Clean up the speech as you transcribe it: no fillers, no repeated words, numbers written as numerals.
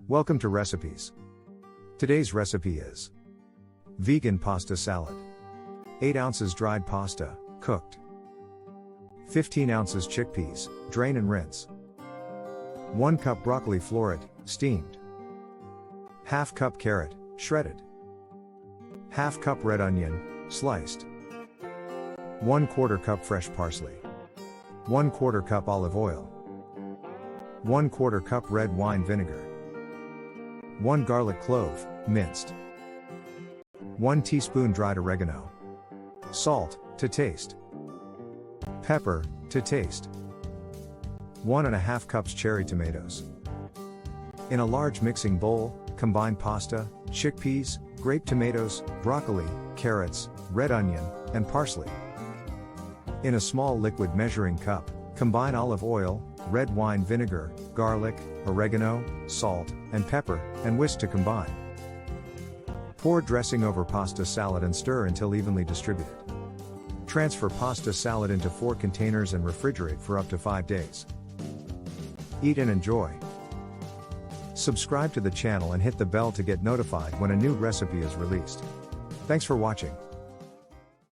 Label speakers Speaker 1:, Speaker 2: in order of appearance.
Speaker 1: Welcome to Recipes. Today's recipe is vegan pasta salad. 8 ounces dried pasta, cooked. 15 ounces chickpeas, drain and rinse. 1 cup broccoli floret, steamed. Half cup carrot, shredded. Half cup red onion, sliced. 1/4 cup fresh parsley. 1/4 cup olive oil. 1/4 cup red wine vinegar. 1 garlic clove, minced. 1 teaspoon dried oregano. Salt, to taste. Pepper, to taste. 1½ cups cherry tomatoes. In a large mixing bowl, combine pasta, chickpeas, grape tomatoes, broccoli, carrots, red onion, and parsley. In a small liquid measuring cup, combine olive oil, red wine vinegar, garlic, oregano, salt, and pepper, and whisk to combine. Pour dressing over pasta salad and stir until evenly distributed. Transfer pasta salad into 4 containers and refrigerate for up to 5 days. Eat and enjoy. Subscribe to the channel and hit the bell to get notified when a new recipe is released. Thanks for watching.